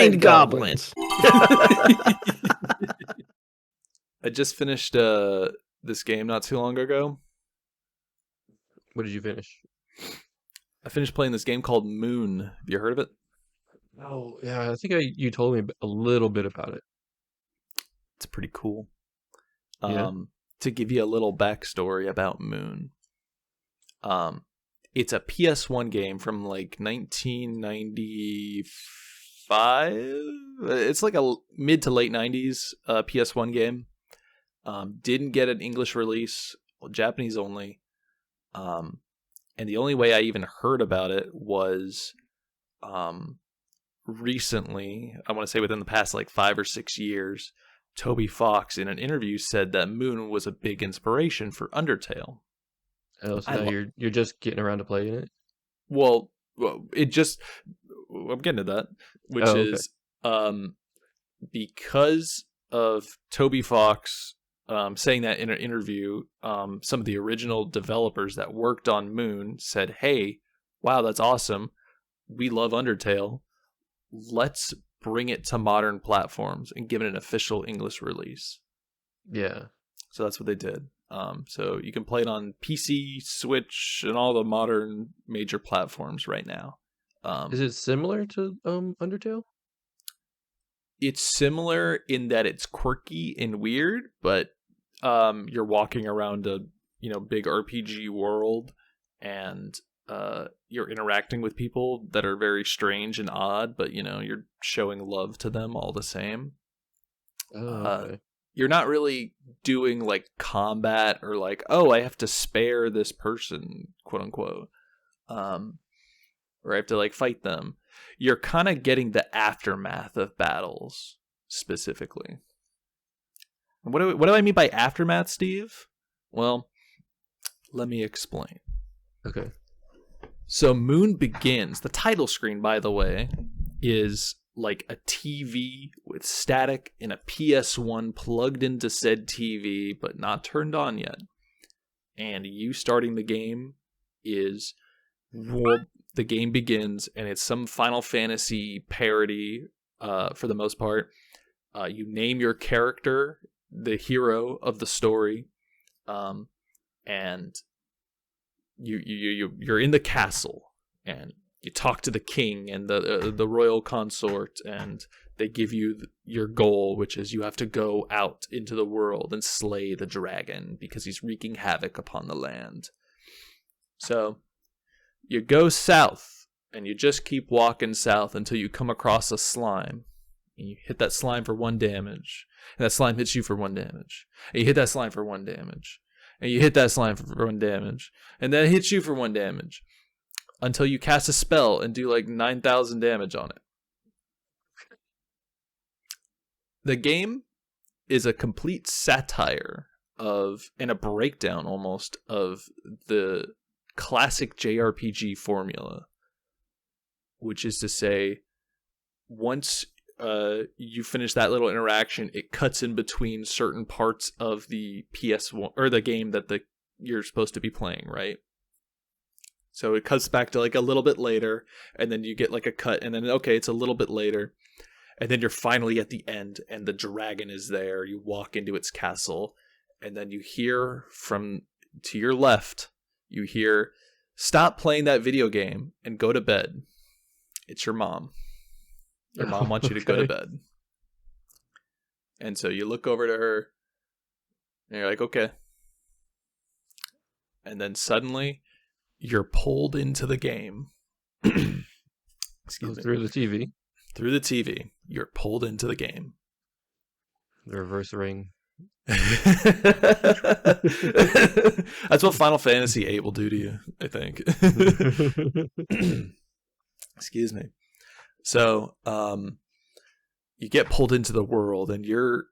Mind Goblins. I just finished this game not too long ago. What did you finish? I finished playing this game called Moon. Have you heard of it? Oh, yeah, I think you told me a little bit about it. It's pretty cool. Yeah. To give you a little backstory about Moon. It's a PS1 game from like 1995. It's like a mid to late 90s PS1 game. Didn't get an English release, Japanese only. And the only way I even heard about it was recently, I want to say within the past like 5 or 6 years, Toby Fox in an interview said that Moon was a big inspiration for Undertale. Oh, so now you're just getting around to playing it? Well, it just, I'm getting to that, which is because of Toby Fox saying that in an interview, some of the original developers that worked on Moon said, hey, wow, that's awesome. We love Undertale. Let's bring it to modern platforms and give it an official English release. Yeah. So that's what they did. So you can play it on PC, Switch, and all the modern major platforms right now. Is it similar to Undertale? It's similar in that it's quirky and weird, but you're walking around a big RPG world, and you're interacting with people that are very strange and odd, but you're showing love to them all the same. Okay. You're not really doing like combat or like, oh, I have to spare this person, quote unquote, or I have to like fight them. You're kind of getting the aftermath of battles specifically. What do I mean by aftermath, Steve? Well, let me explain. Okay. So Moon begins. The title screen, by the way, is like a TV with static and a PS1 plugged into said TV, but not turned on yet. And you starting the game is, well, the game begins, and it's some Final Fantasy parody for the most part. You name your character, the hero of the story, and you're in the castle, and you talk to the king and the royal consort, and they give you your goal, which is you have to go out into the world and slay the dragon because he's wreaking havoc upon the land. So you go south, and you just keep walking south until you come across a slime. And you hit that slime for 1 damage. And that slime hits you for 1 damage. And you hit that slime for 1 damage. And you hit that slime for 1 damage. And then it hits you for 1 damage. Until you cast a spell and do like 9,000 damage on it. The game is a complete satire of, and a breakdown almost, of the classic JRPG formula. Which is to say, once you finish that little interaction, it cuts in between certain parts of the PS1 or the game that you're supposed to be playing, right? So it cuts back to like a little bit later, and then you get like a cut, and then okay, it's a little bit later, and then you're finally at the end, and the dragon is there. You walk into its castle, and then you hear from to your left, you hear, "Stop playing that video game and go to bed." It's your mom. Your mom wants you to go to bed. And so you look over to her, and you're like, okay. And then suddenly, you're pulled into the game. Excuse me. Through the TV. Through the TV. You're pulled into the game. The reverse ring. That's what Final Fantasy VIII will do to you, I think. Excuse me. So, you get pulled into the world, and you're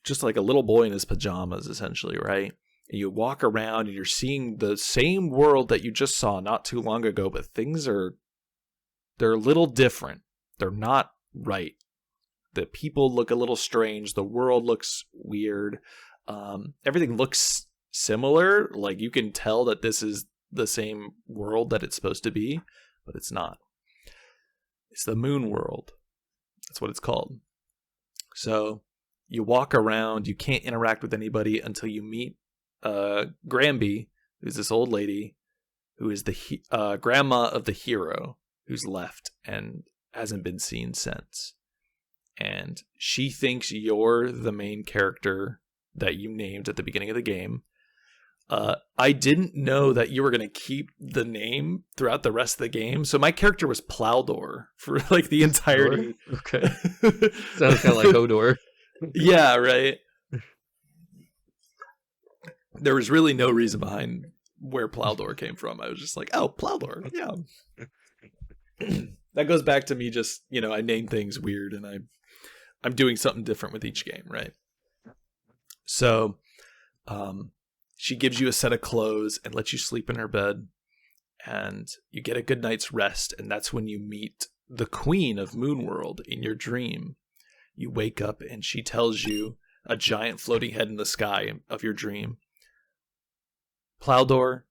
just like a little boy in his pajamas, essentially, right? And you walk around, and you're seeing the same world that you just saw not too long ago, but they're a little different. They're not right. The people look a little strange. The world looks weird. Everything looks similar. Like, you can tell that this is the same world that it's supposed to be, but it's not. It's the Moon world. That's what it's called. So you walk around. You can't interact with anybody until you meet Granby, who's this old lady who is the grandma of the hero who's left and hasn't been seen since. And she thinks you're the main character that you named at the beginning of the game. I didn't know that you were going to keep the name throughout the rest of the game. So my character was Plowdor for like the entirety. Okay. Sounds kind of like Hodor. Yeah, right. There was really no reason behind where Plowdor came from. I was just like, oh, Plowdor. Yeah. That goes back to me just, I name things weird and I'm doing something different with each game, right? So, she gives you a set of clothes and lets you sleep in her bed, and you get a good night's rest, and that's when you meet the Queen of Moonworld in your dream. You wake up and she tells you, a giant floating head in the sky of your dream, Plowdor,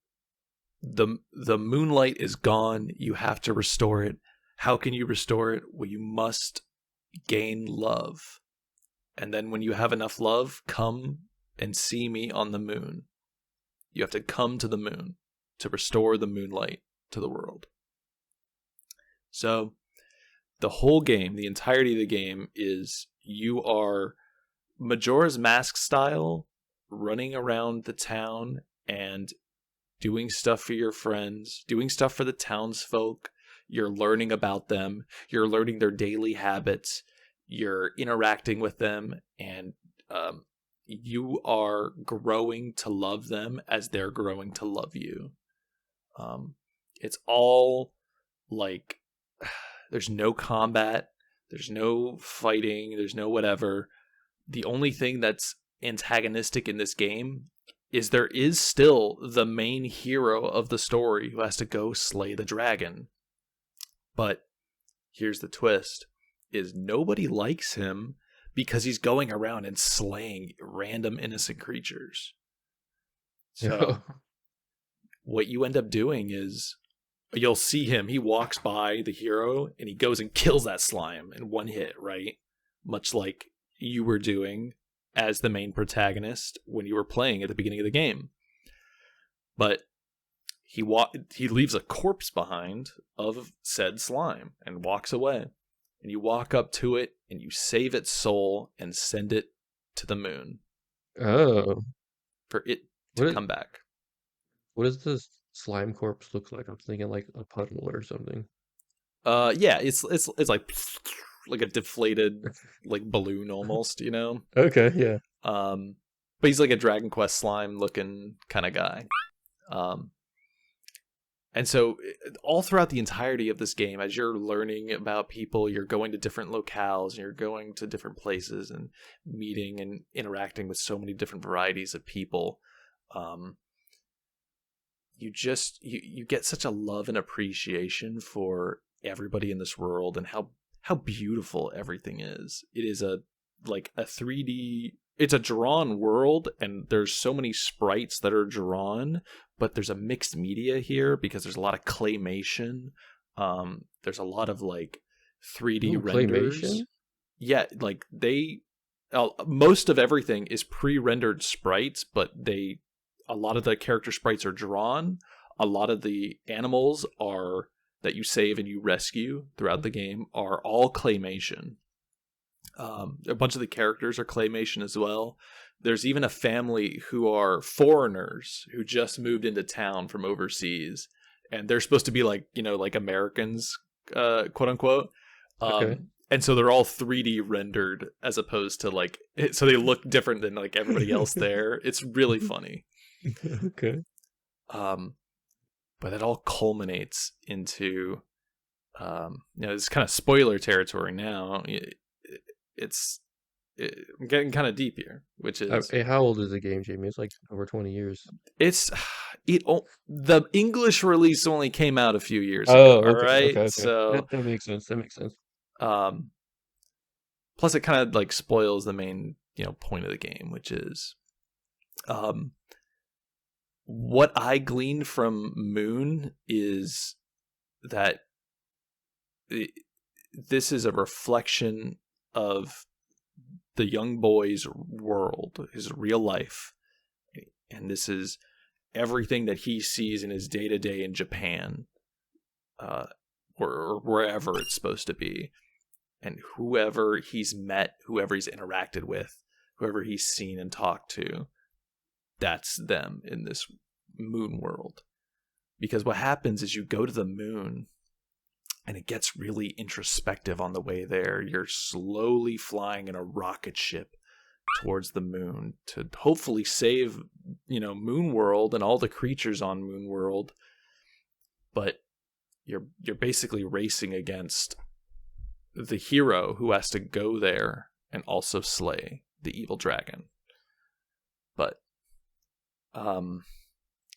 the moonlight is gone. You have to restore it. How can you restore it? Well, you must gain love. And then when you have enough love, come and see me on the moon. You have to come to the moon to restore the moonlight to the world. So the whole game, the entirety of the game, is you are Majora's Mask style, running around the town and doing stuff for your friends, doing stuff for the townsfolk. You're learning about them. You're learning their daily habits. You're interacting with them, and you are growing to love them as they're growing to love you. It's all like, there's no combat, there's no fighting, there's no whatever. The only thing that's antagonistic in this game is there is still the main hero of the story who has to go slay the dragon. But here's the twist, is nobody likes him because he's going around and slaying random innocent creatures. So what you end up doing is, you'll see him, he walks by the hero and he goes and kills that slime in one hit, right? Much like you were doing as the main protagonist when you were playing at the beginning of the game. But he leaves a corpse behind of said slime and walks away. And you walk up to it and you save its soul and send it to the moon. Oh. For it to come back. What does this slime corpse look like? I'm thinking like a puddle or something. Yeah, it's like a deflated like balloon almost, Okay, yeah. But he's like a Dragon Quest slime looking kind of guy. And so all throughout the entirety of this game, as you're learning about people, you're going to different locales, and you're going to different places and meeting and interacting with so many different varieties of people. You get such a love and appreciation for everybody in this world and how beautiful everything is. It is a 3D, it's a drawn world, and there's so many sprites that are drawn, but there's a mixed media here because there's a lot of claymation. There's a lot of 3D renders. Claymation? Yeah, most of everything is pre-rendered sprites, but a lot of the character sprites are drawn. A lot of the animals that you save and you rescue throughout the game are all claymation. A bunch of the characters are claymation as well. There's even a family who are foreigners who just moved into town from overseas, and they're supposed to be like Americans, quote unquote. Okay. And so they're all 3D rendered as opposed to so they look different than everybody else there. It's really funny. Okay. But it all culminates into, it's kind of spoiler territory now. I'm getting kind of deep here, which is... How old is the game, Jamie? It's like over 20 years. The English release only came out a few years ago, okay, all right? okay. So that makes sense. Plus it kind of spoils the main, point of the game, which is... what I gleaned from Moon is that this is a reflection of the young boy's world, his real life. And this is everything that he sees in his day-to-day in Japan, or wherever it's supposed to be. And whoever he's met, whoever he's interacted with, whoever he's seen and talked to, that's them in this moon world. Because what happens is you go to the moon, and it gets really introspective on the way there. You're slowly flying in a rocket ship towards the moon to hopefully save, Moon World and all the creatures on Moon World. But you're basically racing against the hero who has to go there and also slay the evil dragon. But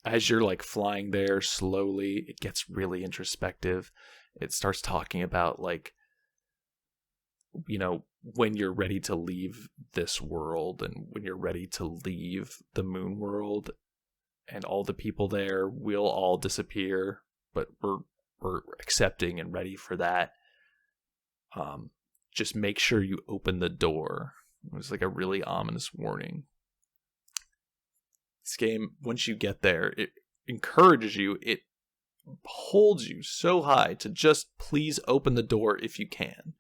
as you're like flying there slowly, it gets really introspective. It starts talking about like, when you're ready to leave this world and when you're ready to leave the moon world, and all the people there will all disappear, but we're accepting and ready for that. Just make sure you open the door. It was like a really ominous warning. This game, once you get there, it encourages you, it holds you so high to just please open the door if you can.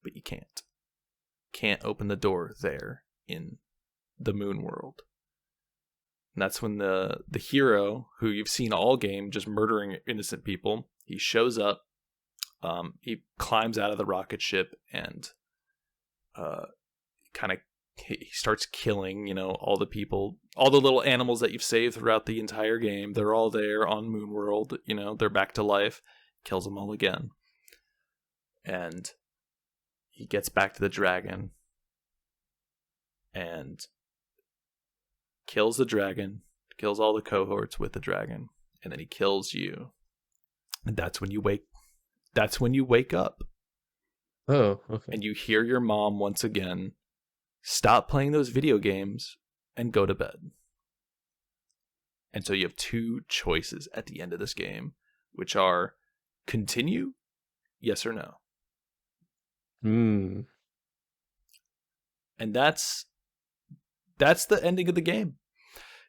But you can't. Can't open the door there in the moon world. And that's when the hero, who you've seen all game just murdering innocent people, he shows up. He climbs out of the rocket ship and he starts killing, all the people, all the little animals that you've saved throughout the entire game. They're all there on Moon World. They're back to life. Kills them all again. And he gets back to the dragon and kills the dragon, kills all the cohorts with the dragon, and then he kills you. And that's when you wake up. Oh, okay. And you hear your mom once again stop playing those video games and go to bed. And so you have two choices at the end of this game, which are continue, yes or no. And that's the ending of the game.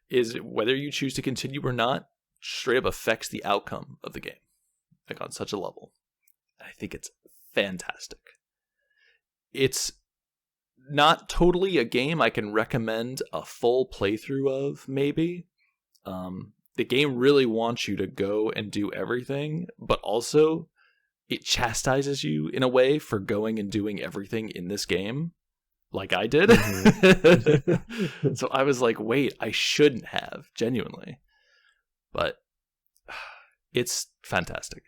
Is whether you choose to continue or not straight up affects the outcome of the game, like on such a level. I think it's fantastic. It's not totally a game I can recommend a full playthrough of, maybe. The game really wants you to go and do everything, but also it chastises you in a way for going and doing everything in this game, like I did. Mm-hmm. So I was like, wait, I shouldn't have, genuinely. But it's fantastic.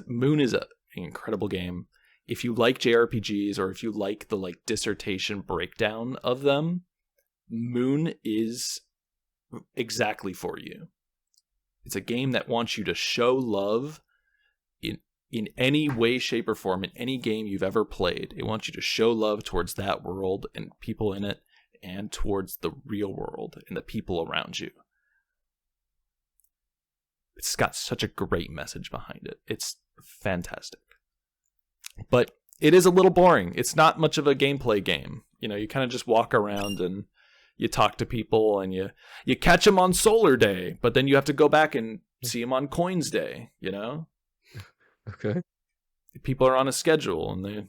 Moon is an incredible game. If you like JRPGs, or if you like the dissertation breakdown of them, Moon is exactly for you. It's a game that wants you to show love in any way, shape, or form in any game you've ever played. It wants you to show love towards that world and people in it, and towards the real world and the people around you. It's got such a great message behind it. It's fantastic. But it is a little boring. It's not much of a gameplay game. You kind of just walk around and you talk to people and you catch them on Solar Day, but then you have to go back and see them on Coins Day, Okay. People are on a schedule, and they,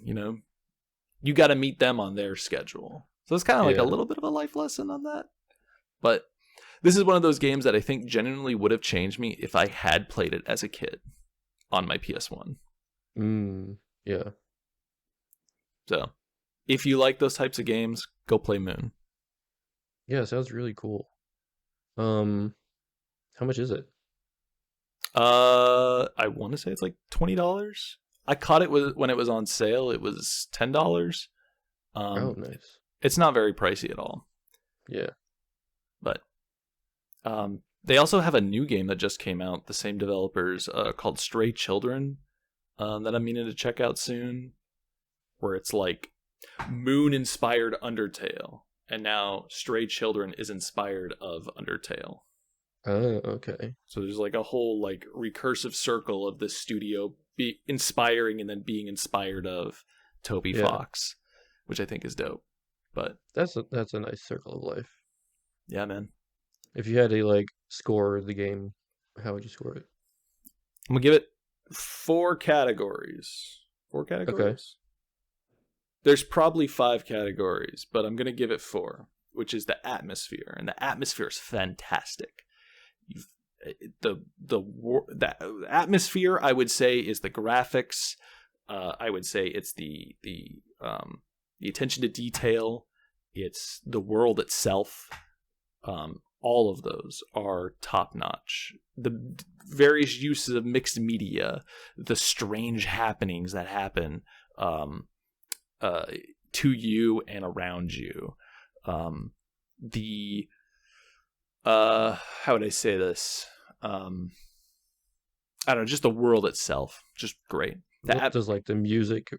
you got to meet them on their schedule. So it's kind of like a little bit of a life lesson on that. But this is one of those games that I think genuinely would have changed me if I had played it as a kid on my PS1. Yeah. So if you like those types of games, go play Moon. Yeah, sounds really cool. How much is it? I want to say it's like $20. I caught it when it was on sale. It was $10. Oh, nice. It's not very pricey at all. Yeah. But they also have a new game that just came out, the same developers, called Stray Children, that I'm meaning to check out soon, where it's like Moon-inspired Undertale, and now Stray Children is inspired of Undertale. Oh, okay. So there's like a whole recursive circle of this studio be inspiring and then being inspired of Toby Fox, which I think is dope. But that's a nice circle of life. Yeah, man. If you had to like score the game, how would you score it? I'm gonna give it 4 categories. 4 categories? Okay. There's probably 5 categories, but I'm gonna give it 4, which is the atmosphere, and the atmosphere is fantastic. The atmosphere, I would say, is the graphics. I would say it's the attention to detail. It's the world itself. All of those are top notch. The various uses of mixed media, the strange happenings that happen to you and around you. How would I say this? I don't know, just the world itself, just great. What does like the music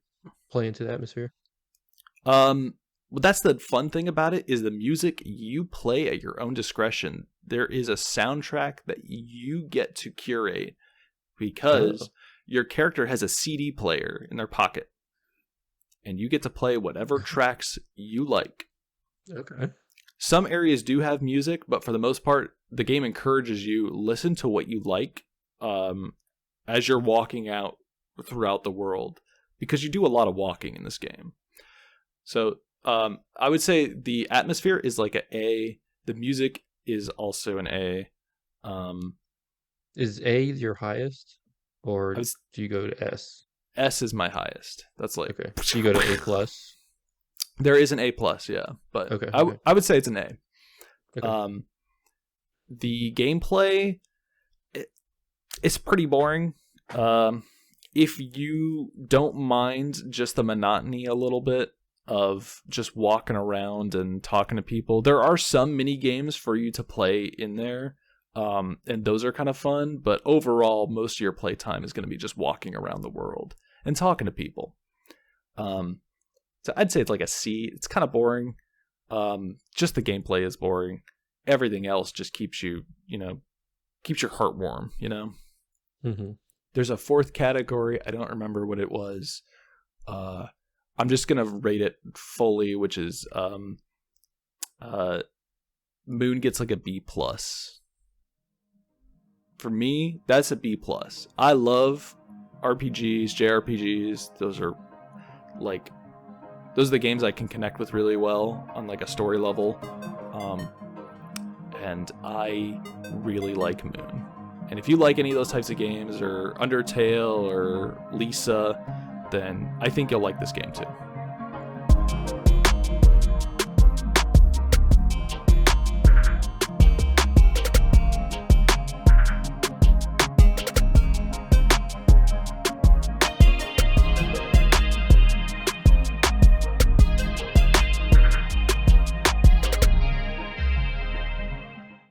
play into the atmosphere? Well, that's the fun thing about it, is the music you play at your own discretion. There is a soundtrack that you get to curate because your character has a CD player in their pocket, and you get to play whatever tracks you like. Okay. Some areas do have music, but for the most part, the game encourages you listen to what you like as you're walking out throughout the world, because you do a lot of walking in this game. So I would say the atmosphere is like an A. The music is also an A. Is A your highest, or do you go to S? S is my highest. That's like okay. Do you go to A plus? There is an A plus, yeah, but okay. I would say it's an A. Okay. The gameplay, it's pretty boring. If you don't mind just the monotony a little bit of just walking around and talking to people, there are some mini games for you to play in there, and those are kind of fun. But overall, most of your playtime is going to be just walking around the world and talking to people. So I'd say it's like a C. It's kind of boring. Just the gameplay is boring. Everything else just keeps you, keeps your heart warm, Mm-hmm. There's a 4th category. I don't remember what it was. I'm just going to rate it fully, which is Moon gets like a B+. For me, that's a B+. I love RPGs, JRPGs. Those are the games I can connect with really well on like a story level. And I really like Moon. And if you like any of those types of games, or Undertale or Lisa, then I think you'll like this game too.